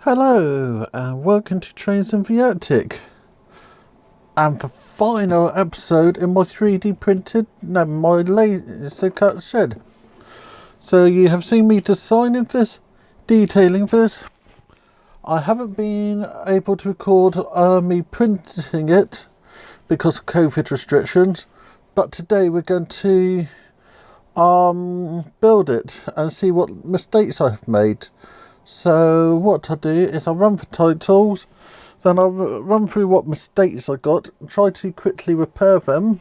Hello and welcome to Trains and Viatic, and the final episode in my 3D printed, my laser cut shed. So you have seen me designing this, detailing this. I haven't been able to record me printing it because of COVID restrictions, but today we're going to build it and see what mistakes I've made. So what I'll do is I'll run for titles, then I'll run through what mistakes I got, try to quickly repair them,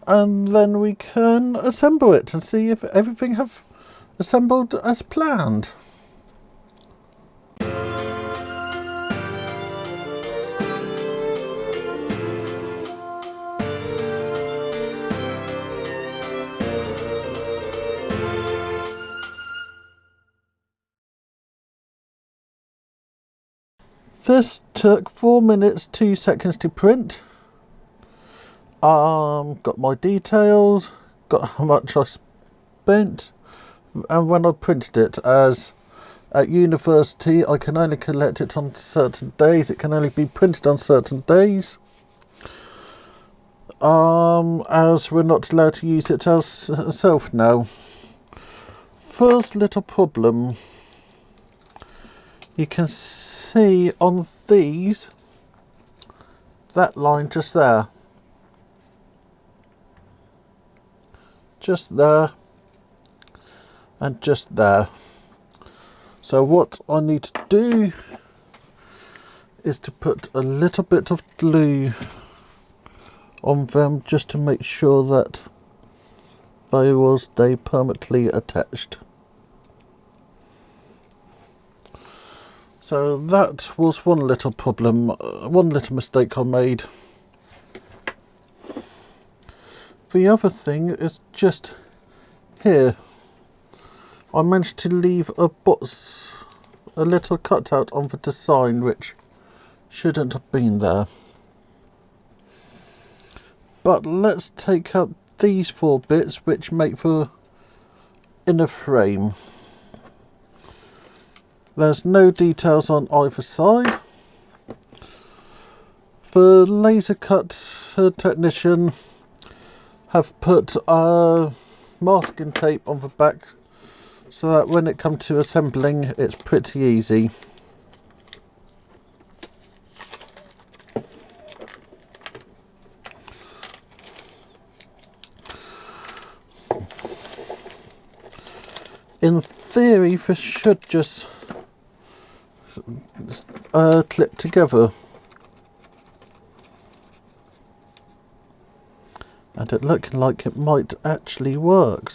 and then we can assemble it and see if everything have assembled as planned. This took 4 minutes 2 seconds to print. Got my details, got how much I spent, and when I printed it, as at university I can only collect it on certain days, it can only be printed on certain days, as we're not allowed to use it ourselves now. First little problem, you can see on these, that line just there, and just there. So what I need to do is to put a little bit of glue on them just to make sure that they will stay permanently attached. So that was one little problem, one little mistake I made. The other thing is just here. I managed to leave a little cutout on the design which shouldn't have been there. But let's take out these 4 bits which make the inner frame. There's no details on either side. The laser cut technician have put masking tape on the back so that when it comes to assembling it's pretty easy. In theory this should just clip together, and it looking like it might actually work.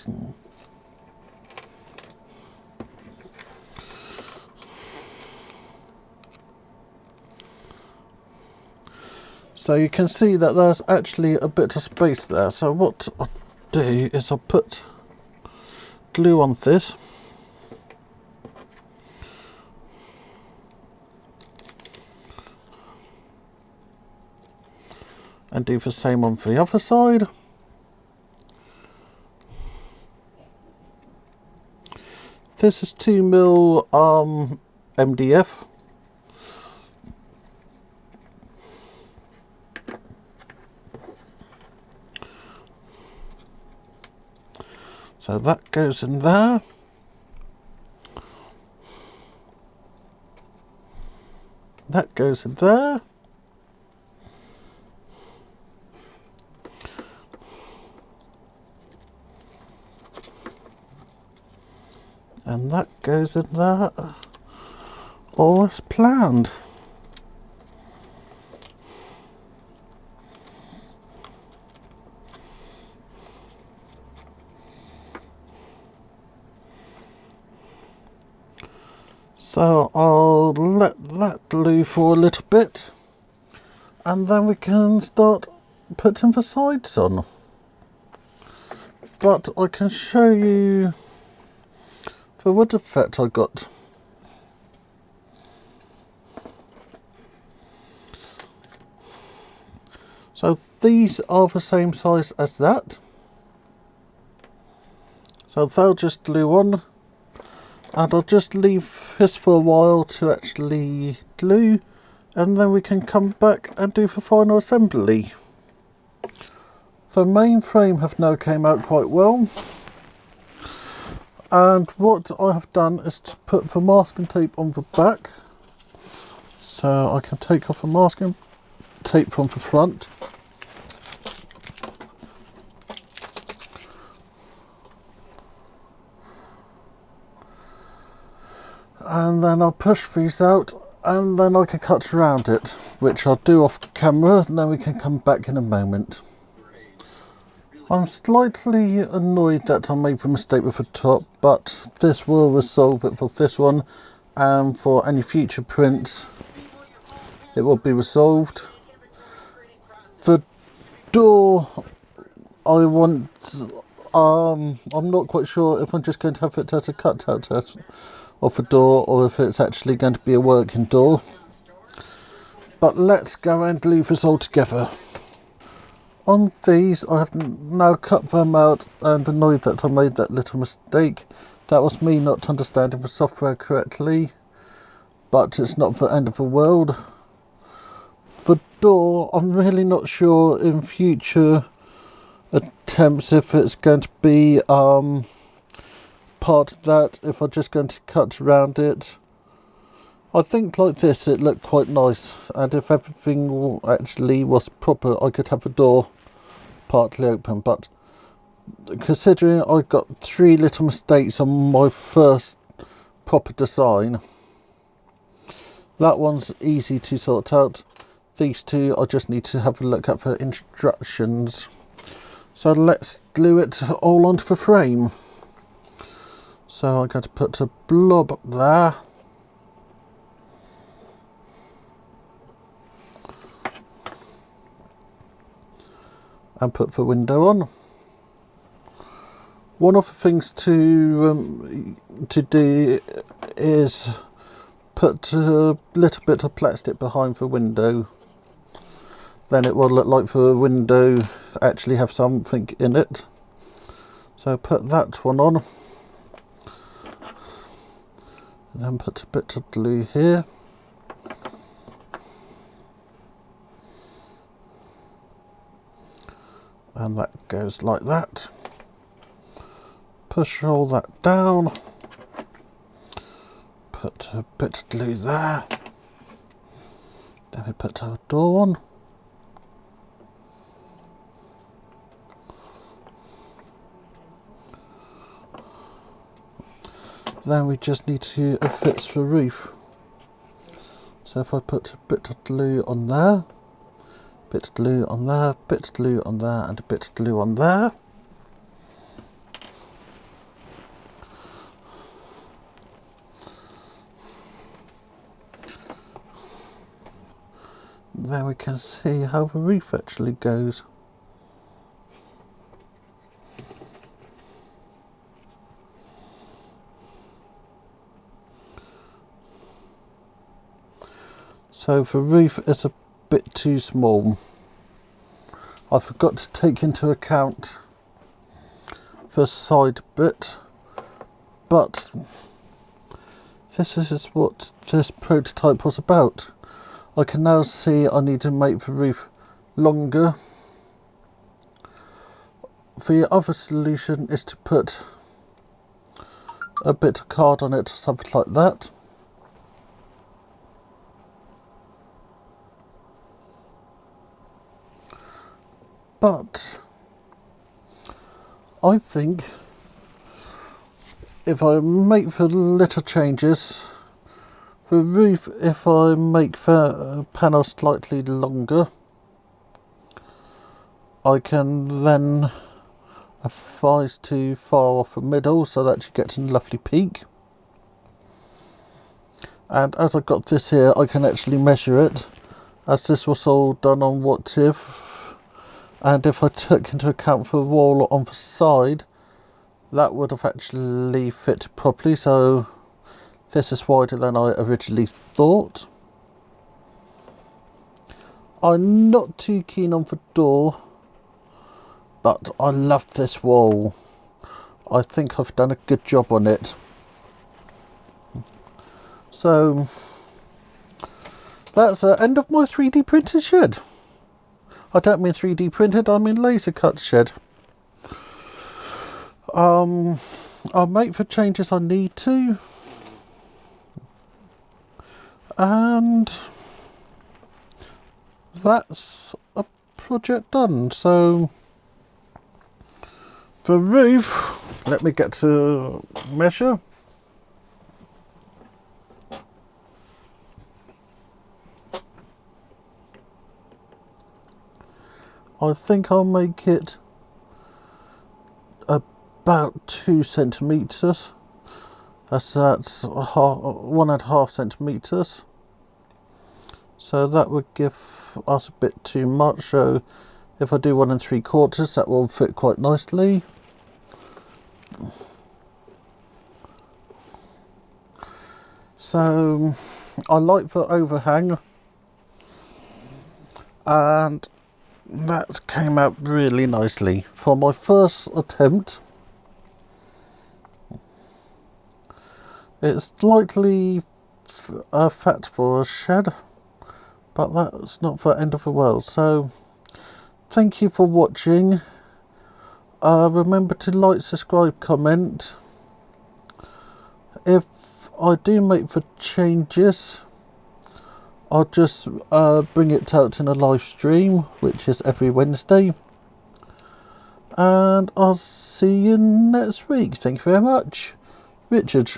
So you can see that there's actually a bit of space there. So what I'll do is I'll put glue on this. And do the same on the other side. This is 2mm MDF. So that goes in there. That goes in there. And that goes in there, all as planned. So I'll let that glue for a little bit, and then we can start putting the sides on. But I can show you the wood effect I got. So these are the same size as that. So they'll just glue on, and I'll just leave this for a while to actually glue, and then we can come back and do the final assembly. The main frame have now came out quite well, and what I have done is to put the masking tape on the back, so I can take off the masking tape from the front. And then I'll push these out, and then I can cut around it, which I'll do off camera, and then we can come back in a moment. I'm slightly annoyed that I made the mistake with the top, but this will resolve it for this one, and for any future prints it will be resolved. The door, I want, I'm not quite sure if I'm just going to have it as a cutout test of the door, or if it's actually going to be a working door. But let's go and glue this all together. On these, I have now cut them out, and annoyed that I made that little mistake. That was me not understanding the software correctly, but it's not the end of the world. The door, I'm really not sure in future attempts if it's going to be part of that, if I'm just going to cut around it. I think like this it looked quite nice, and if everything actually was proper I could have the door partly open, but considering I got 3 little mistakes on my first proper design, that one's easy to sort out. These 2 I just need to have a look at the instructions. So let's glue it all onto the frame. So I'm going to put a blob there. And put the window on. One of the things to do is put a little bit of plastic behind the window. Then it will look like the window actually have something in it. So put that one on. And then put a bit of glue here. And that goes like that. Push all that down. Put a bit of glue there. Then we put our door on. Then we just need to fix the roof. So if I put a bit of glue on there, bit of glue on there, bit of glue on there, and a bit of glue on there. Then we can see how the roof actually goes. So the roof is a bit too small. I forgot to take into account the side bit, but this is what this prototype was about. I can now see I need to make the roof longer. The other solution is to put a bit of card on it or something like that. But I think if I make the little changes, the roof, if I make the panel slightly longer, I can then advise to fire off the middle so that you get a lovely peak. And as I got this here, I can actually measure it, as this was all done on what if. And if I took into account the wall on the side, that would have actually fit properly. So this is wider than I originally thought. I'm not too keen on the door, but I love this wall. I think I've done a good job on it. So that's the end of my 3D printed shed. I don't mean 3D printed, I mean laser cut shed. I'll make the changes I need to, and that's a project done. So the roof, let me get to measure. I think I'll make it about 2 centimetres. That's 1.5 centimetres. So that would give us a bit too much. So if I do 1 3/4, that will fit quite nicely. So I like the overhang, and that came out really nicely for my first attempt. It's slightly fat for a shed, but that's not the end of the world. So thank you for watching. Remember to like, subscribe, comment. If I do make the changes, I'll just bring it out in a live stream, which is every Wednesday. And I'll see you next week. Thank you very much. Richard.